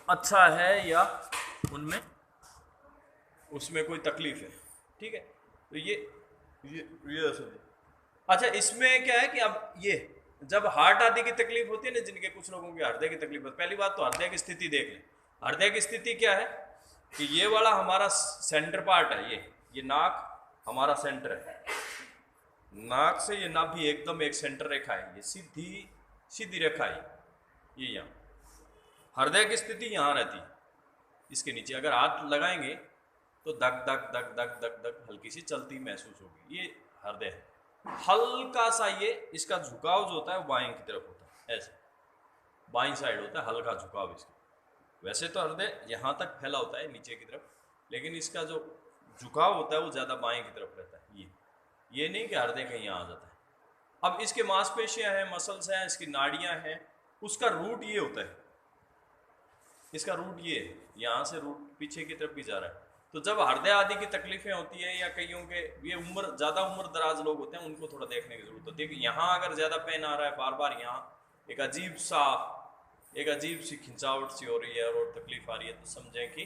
अच्छा है या उनमें उसमें कोई तकलीफ है। ठीक है, तो ये असर है। अच्छा, इसमें क्या है कि अब ये जब हार्ट आदि की तकलीफ होती है ना, जिनके कुछ लोगों की हृदय की तकलीफ होती है, पहली बात तो हृदय की स्थिति देख लें। हृदय की स्थिति क्या है कि ये वाला हमारा सेंटर पार्ट है, ये नाक हमारा सेंटर है। नाक से ये नाभि एकदम एक सेंटर रेखा है, ये सीधी सीधी रेखा है ये यहाँ। हृदय की स्थिति यहाँ रहती है, इसके नीचे अगर हाथ लगाएंगे तो धक धक धक धक धक धक हल्की सी चलती महसूस होगी, ये हृदय है। हल्का सा ये इसका झुकाव जो होता है वो बाएं की तरफ होता है, ऐसे बाईं साइड होता है हल्का झुकाव इसका। वैसे तो हृदय यहाँ तक फैला होता है नीचे की तरफ, लेकिन इसका जो झुकाव होता है वो ज़्यादा बाएं की तरफ रहता है। ये नहीं कि हृदय कहीं आ जाता है। अब इसके मांसपेशियां हैं, मसल्स हैं, इसकी नाड़ियां हैं, उसका रूट ये होता है, इसका रूट ये है, यहाँ से रूट पीछे की तरफ भी जा रहा है। तो जब हृदय आदि की तकलीफें होती है या कईयों के ये ज़्यादा उम्र दराज लोग होते हैं, उनको थोड़ा देखने की जरूरत होती है कि यहाँ अगर ज़्यादा पेन आ रहा है बार बार, यहाँ एक अजीब सी खिंचावट सी हो रही है और तकलीफ आ रही है, तो समझें कि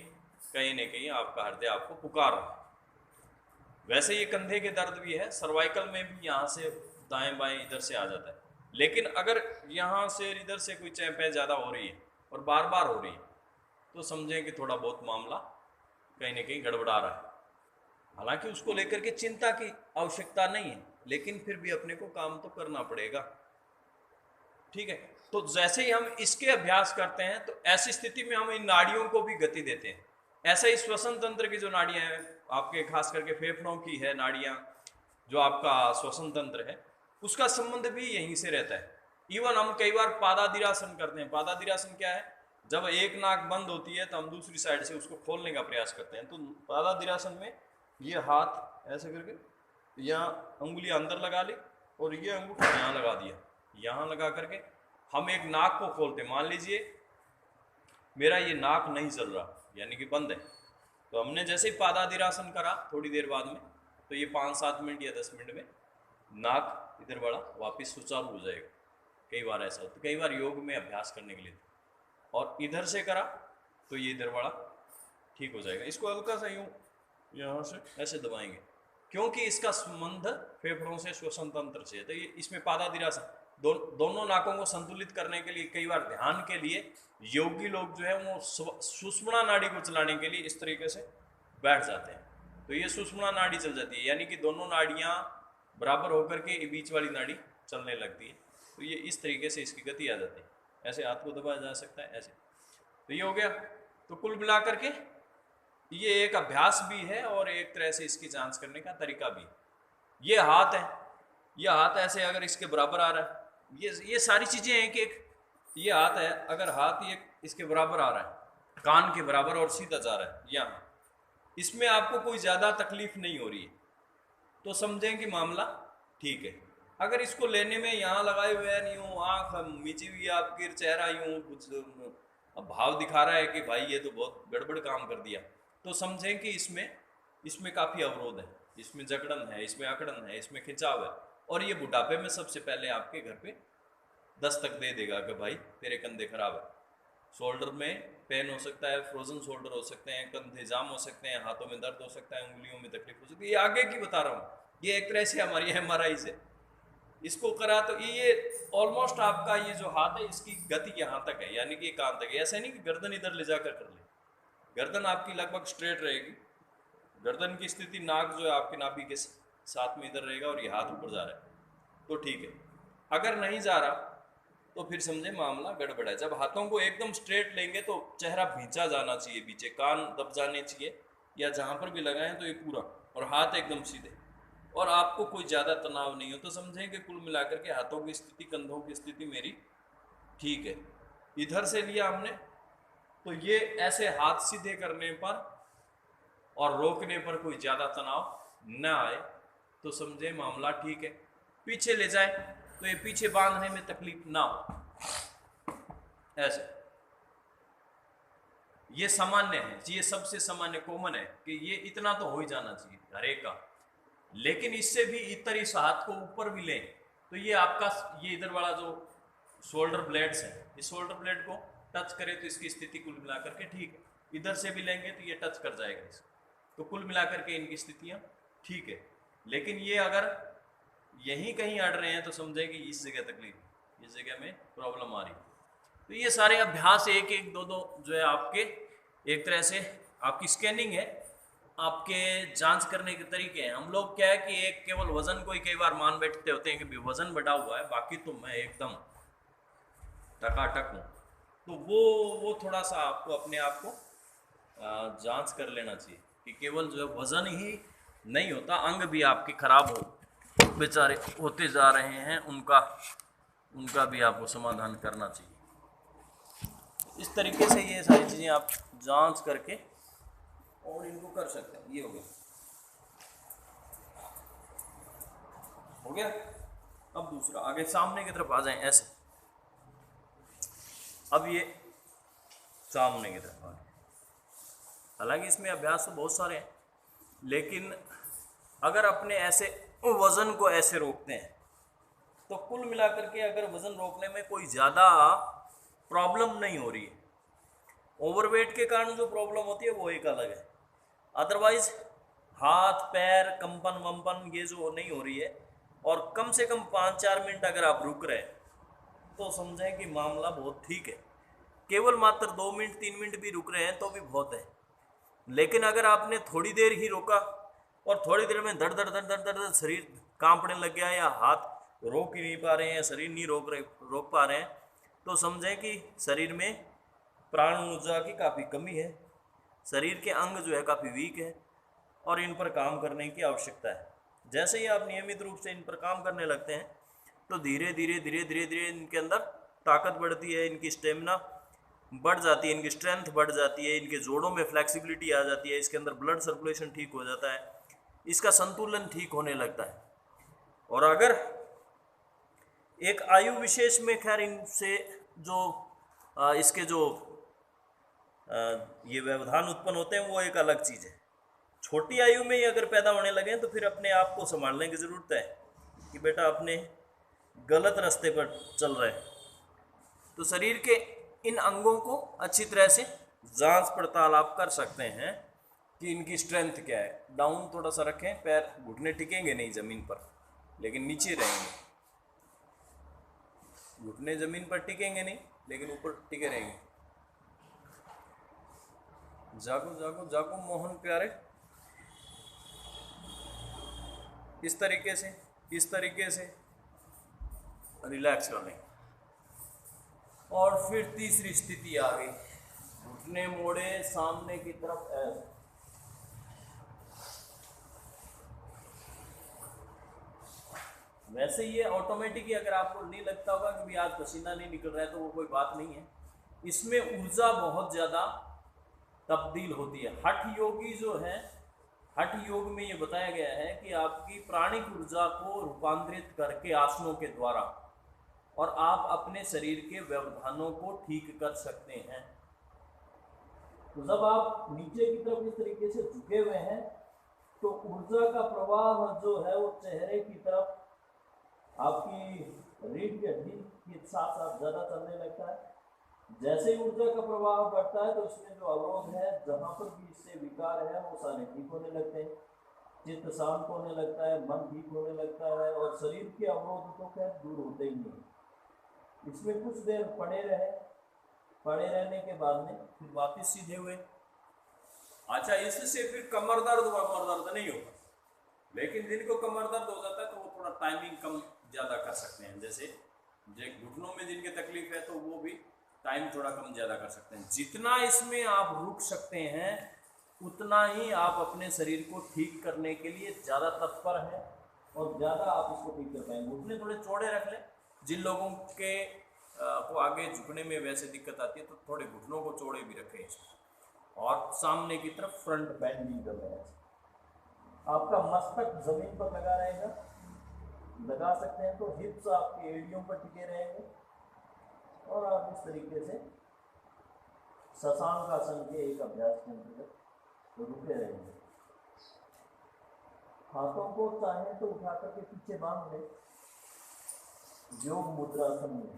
कहीं ना कहीं आपका हृदय आपको पुकार रहा है। वैसे ये कंधे के दर्द भी है, सर्वाइकल में भी यहाँ से दाएं बाएं इधर से आ जाता है, लेकिन अगर यहाँ से इधर से कोई चैंपें ज़्यादा हो रही है और बार बार हो रही है, तो समझें कि थोड़ा बहुत मामला कहीं ना कहीं गड़बड़ा रहा है। हालांकि उसको लेकर के चिंता की आवश्यकता नहीं है, लेकिन फिर भी अपने को काम तो करना पड़ेगा। ठीक है, तो जैसे ही हम इसके अभ्यास करते हैं तो ऐसी स्थिति में हम इन नाड़ियों को भी गति देते हैं। ऐसे ही श्वसन तंत्र की जो नाड़ियां हैं आपके, खास करके फेफड़ों की है नाड़ियां, जो आपका श्वसन तंत्र है, उसका संबंध भी यहीं से रहता है। इवन हम कई बार पादादिरासन करते हैं। पादादिरासन क्या है, जब एक नाक बंद होती है तो हम दूसरी साइड से उसको खोलने का प्रयास करते हैं। तो पादादिरासन में ये हाथ ऐसे करके यहाँ अंगुली अंदर लगा ली और ये अंगूठा यहाँ लगा दिया, यहाँ लगा करके हम एक नाक को खोलते। मान लीजिए मेरा ये नाक नहीं चल रहा, यानी कि बंद है, तो हमने जैसे ही पादादिरासन करा थोड़ी देर बाद में, तो ये 5-7 मिनट या 10 मिनट में नाक इधर वाला वापस सुचारू हो जाएगा। कई बार ऐसा होता है, कई बार योग में अभ्यास करने के लिए, और इधर से करा तो ये इधर वाला ठीक हो जाएगा। इसको हल्का सा यूँ यहाँ से ऐसे दबाएंगे, क्योंकि इसका संबंध फेफड़ों से श्वसन तंत्र से है। तो ये इसमें पादादिरासन दोनों नाकों को संतुलित करने के लिए, कई बार ध्यान के लिए योगी लोग जो है वो सुषुम्ना नाड़ी को चलाने के लिए इस तरीके से बैठ जाते हैं, तो ये सुषुम्ना नाड़ी चल जाती है, यानी कि दोनों नाड़ियाँ बराबर होकर के बीच वाली नाड़ी चलने लगती है। तो ये इस तरीके से इसकी गति आ जाती है। ऐसे हाथ को दबाया जा सकता है ऐसे। तो ये हो गया। तो कुल मिलाकर के ये एक अभ्यास भी है और एक तरह से इसकी जांच करने का तरीका भी। ये हाथ है, ये हाथ ऐसे अगर इसके बराबर आ रहा है, ये सारी चीजें हैं कि एक ये हाथ है, अगर हाथ ये इसके बराबर आ रहा है, कान के बराबर और सीधा जा रहा है यहाँ, इसमें आपको कोई ज़्यादा तकलीफ नहीं हो रही है, तो समझें कि मामला ठीक है। अगर इसको लेने में यहाँ लगाए हुए हैं, यूँ आँख नीची हुई है आपकी, चेहरा यूँ कुछ भाव दिखा रहा है कि भाई ये तो बहुत गड़बड़ काम कर दिया, तो समझें कि इसमें काफ़ी अवरोध है, इसमें जकड़न है, इसमें अकड़न है, इसमें खिंचाव है, और ये बुढ़ापे में सबसे पहले आपके घर पे दस्तक दे देगा कि भाई तेरे कंधे खराब है। शोल्डर में पेन हो सकता है, फ्रोजन शोल्डर हो सकते हैं, कंधे जाम हो सकते हैं, हाथों में दर्द हो सकता है, उंगलियों में तकलीफ हो सकती है। ये आगे की बता रहा हूँ, ये एक तरह से हमारी MRI से इसको करा तो ये ऑलमोस्ट आपका ये जो हाथ है इसकी गति यहाँ तक है, यानी कि कान तक है। ऐसा नहीं कि गर्दन इधर ले जाकर कर ले, गर्दन आपकी लगभग स्ट्रेट रहेगी, गर्दन की स्थिति नाक जो है आपकी नाभि के साथ में इधर रहेगा और ये हाथ ऊपर जा रहा है, तो ठीक है। अगर नहीं जा रहा तो फिर समझे मामला गड़बड़ है। जब हाथों को एकदम स्ट्रेट लेंगे तो चेहरा भींचा जाना चाहिए, पीछे कान दब जाने चाहिए, या जहाँ पर भी लगाएं तो ये पूरा, और हाथ एकदम सीधे, और आपको कोई ज़्यादा तनाव नहीं हो, तो समझें कि कुल मिलाकर के हाथों की स्थिति, कंधों की स्थिति मेरी ठीक है। इधर से लिया हमने, तो ये ऐसे हाथ सीधे करने पर और रोकने पर कोई ज़्यादा तनाव न आए, तो समझे मामला ठीक है। पीछे ले जाए तो ये पीछे बांधने में तकलीफ ना हो, ऐसे। ये सामान्य है, ये सबसे सामान्य कॉमन है कि ये इतना तो हो ही जाना चाहिए हर एक का। लेकिन इससे भी इतर इस हाथ को ऊपर भी लें तो ये आपका ये इधर वाला जो शोल्डर ब्लेड्स है, इस शोल्डर ब्लेड को टच करे तो इसकी स्थिति कुल मिलाकर के ठीक है, इधर से भी लेंगे तो ये टच कर जाएगा इसको, तो कुल मिलाकर के इनकी स्थितियाँ ठीक है। लेकिन ये अगर यहीं कहीं अड़ रहे हैं तो समझे कि इस जगह तकलीफ, इस जगह में प्रॉब्लम आ रही है। तो ये सारे अभ्यास एक एक दो दो जो है आपके एक तरह से आपकी स्कैनिंग है, आपके जांच करने के तरीके हैं। हम लोग क्या है कि एक केवल वजन को ही कई बार मान बैठते होते हैं कि वजन बढ़ा हुआ है, बाकी तो मैं एकदम टकाटक हूँ। तो वो थोड़ा सा आपको अपने आप को जांच कर लेना चाहिए कि केवल जो है वजन ही नहीं होता, अंग भी आपके खराब हो बेचारे होते जा रहे हैं, उनका भी आपको समाधान करना चाहिए। इस तरीके से ये सारी चीज़ें आप जांच करके और इनको कर सकते हैं। ये हो गया। अब दूसरा आगे सामने की तरफ आ जाएं ऐसे। अब ये सामने की तरफ आ गए। हालांकि इसमें अभ्यास तो बहुत सारे हैं, लेकिन अगर अपने ऐसे वज़न को ऐसे रोकते हैं तो कुल मिलाकर के अगर वज़न रोकने में कोई ज़्यादा प्रॉब्लम नहीं हो रही है, ओवरवेट के कारण जो प्रॉब्लम होती है वो एक अलग है, अदरवाइज हाथ पैर कंपन वंपन ये जो नहीं हो रही है, और कम से कम 5-4 मिनट अगर आप रुक रहे हैं तो समझें कि मामला बहुत ठीक है। केवल मात्र 2 मिनट 3 मिनट भी रुक रहे हैं तो भी बहुत है। लेकिन अगर आपने थोड़ी देर ही रोका और थोड़ी देर में धड़ धड़ धड़ धड़ धड़ शरीर कांपने लग गया, या हाथ रोक ही नहीं पा रहे हैं, या शरीर नहीं रोक पा रहे हैं, तो समझें कि शरीर में प्राण ऊर्जा की काफ़ी कमी है, शरीर के अंग जो है काफ़ी वीक है और इन पर काम करने की आवश्यकता है। जैसे ही आप नियमित रूप से इन पर काम करने लगते हैं तो धीरे धीरे धीरे धीरे धीरे इनके अंदर ताकत बढ़ती है, इनकी स्टेमिना बढ़ जाती है, इनकी स्ट्रेंथ बढ़ जाती है, इनके जोड़ों में फ्लेक्सिबिलिटी आ जाती है, इसके अंदर ब्लड सर्कुलेशन ठीक हो जाता है, इसका संतुलन ठीक होने लगता है। और अगर एक आयु विशेष में खैर इनसे जो इसके जो ये व्यवधान उत्पन्न होते हैं वो एक अलग चीज़ है। छोटी आयु में ही अगर पैदा होने लगे तो फिर अपने आप को संभालने की ज़रूरत है कि बेटा अपने गलत रास्ते पर चल रहे हैं। तो शरीर के इन अंगों को अच्छी तरह से जांच पड़ताल आप कर सकते हैं कि इनकी स्ट्रेंथ क्या है। डाउन थोड़ा सा रखें, पैर घुटने टिकेंगे नहीं ज़मीन पर लेकिन नीचे रहेंगे, घुटने ज़मीन पर टिकेंगे नहीं लेकिन ऊपर टिके रहेंगे। जागो जागो जागो मोहन प्यारे। इस तरीके से रिलैक्स कर लें। और फिर तीसरी स्थिति आ गई, घुटने मोड़े सामने की तरफ ऐसे। वैसे ये ऑटोमेटिक ही, अगर आपको नहीं लगता होगा कि भी आज पसीना नहीं निकल रहा है तो वो कोई बात नहीं है, इसमें ऊर्जा बहुत ज़्यादा तब्दील होती है। हठ योगी जो है, हठ योग में ये बताया गया है कि आपकी प्राणिक ऊर्जा को रूपांतरित करके आसनों के द्वारा और आप अपने शरीर के व्यवधानों को ठीक कर सकते हैं। तो जब आप नीचे की तरफ इस तरीके से झुके हुए हैं तो ऊर्जा का प्रवाह जो है वो चेहरे की तरफ आपकी रीढ़ की हड्डी के साथ साथ ज़्यादा चलने लगता है। जैसे ही ऊर्जा का प्रवाह बढ़ता है तो इसमें जो अवरोध है, जहाँ पर भी इससे विकार है, वो सारे ठीक होने लगते हैं, चित्त शांत होने लगता है, मन ठीक होने लगता है और शरीर के अवरोध तो खैर दूर होते ही नहीं। इसमें कुछ देर पड़े रहने के बाद में फिर वापस सीधे हुए। अच्छा, इससे फिर कमर दर्द नहीं होगा, लेकिन जिनको कमर दर्द हो जाता है तो वो थोड़ा टाइमिंग कम ज़्यादा कर सकते हैं। जैसे घुटनों में जिनके तकलीफ है तो वो भी टाइम थोड़ा कम ज़्यादा कर सकते हैं। जितना इसमें आप रुक सकते हैं उतना ही आप अपने शरीर को ठीक करने के लिए ज़्यादा तत्पर हैं और ज़्यादा आप इसको ठीक कर पाएंगे। घुटने थोड़े चौड़े रख लें। जिन लोगों के को आगे झुकने में वैसे दिक्कत आती है तो थोड़े घुटनों को चौड़े भी रखें इसको। और सामने की तरफ फ्रंट बेंडिंग कर रहे हैं। आपका मस्तक जमीन पर लगा रहेगा, लगा सकते हैं तो हिप्स आपके एड़ियों पर टिके रहेंगे और आप इस तरीके से शशांक आसन के एक अभ्यास के अंतर्गत रुके रहेंगे। हाथों को चाहे तो उठा करके पीछे बांध लें, योग मुद्रासन में।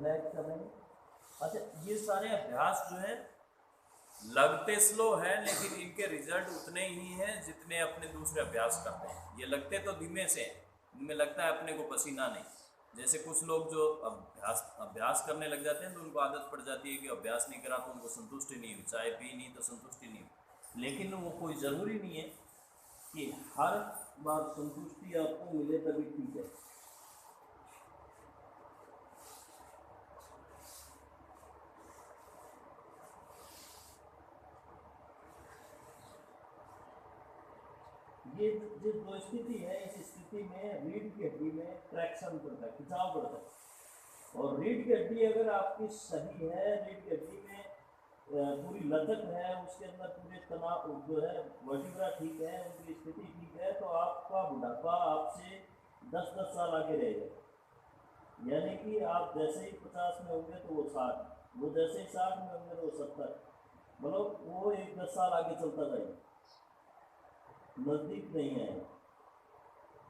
रिलैक्स करेंगे। अच्छा, ये सारे अभ्यास जो है लगते स्लो है, लेकिन इनके रिजल्ट उतने ही हैं जितने अपने दूसरे अभ्यास करते हैं। ये लगते तो धीमे से हैं, इनमें लगता है अपने को पसीना नहीं। जैसे कुछ लोग जो अभ्यास करने लग जाते हैं तो उनको आदत पड़ जाती है कि अभ्यास नहीं करा तो उनको संतुष्टि नहीं हुई, चाय पी नहीं तो संतुष्टि नहीं हुई। लेकिन वो कोई ज़रूरी नहीं है कि हर बार संतुष्टि आपको मिले तभी ठीक है। ये जो दो स्थिति है, इस स्थिति में रीढ़ की हड्डी में ट्रैक्शन करता है, खिंचाव बढ़ता है। और रीढ़ की हड्डी अगर आपकी सही है, रीढ़ की हड्डी में पूरी लचक है, उसके अंदर पूरे तनाव जो है वर्टिब्रा ठीक है, उनकी स्थिति ठीक है, तो आपका बुढ़ापा आपसे 10-10 साल आगे रहेगा। यानी कि आप जैसे ही 50 में होंगे तो वो 60, वो जैसे ही 60 में होंगे तो वो 70, मतलब वो 10 साल आगे चलता जाएगा, नज़दीक नहीं आएगा।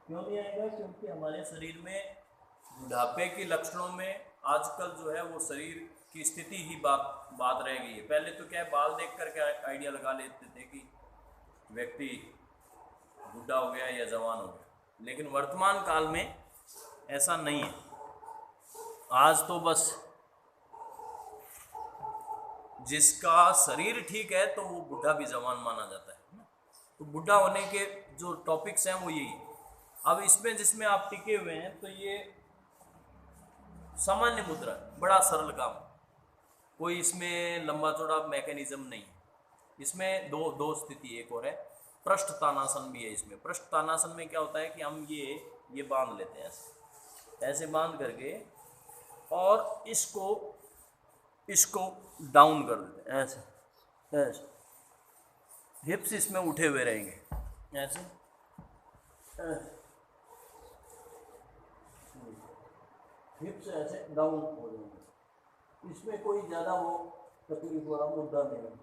क्यों नहीं आएगा? क्योंकि हमारे शरीर में बुढ़ापे के लक्षणों में आजकल जो है वो शरीर की स्थिति ही बात रह गई है। पहले तो क्या है, बाल देख करके आइडिया लगा लेते थे कि व्यक्ति बूढ़ा हो गया या जवान हो गया, लेकिन वर्तमान काल में ऐसा नहीं है। आज तो बस जिसका शरीर ठीक है तो वो बूढ़ा भी जवान माना जाता है। तो बूढ़ा होने के जो टॉपिक्स हैं वो यही। अब इसमें जिसमें आप टिके हुए हैं तो ये सामान्य मुद्रा, बड़ा सरल काम, कोई इसमें लंबा चौड़ा मैकेनिज्म नहीं है। इसमें दो स्थिति एक और है, पृष्ठ तानासन भी है इसमें। पृष्ठ तानासन में क्या होता है कि हम ये बांध लेते हैं, ऐसे बांध करके, और इसको डाउन कर देते हैं, ऐसे हिप्स इसमें उठे हुए रहेंगे, ऐसे हिप्स ऐसे डाउन हो जाएंगे। इसमें कोई ज़्यादा वो तकलीफ वाला मुद्दा नहीं है।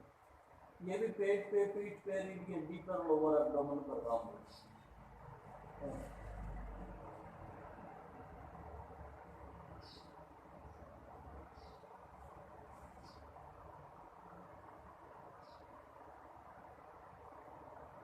ये भी पेट पे, पीठ पे, रीढ़ की हड्डी पर, लोअर एब्डोमेन पर काम है।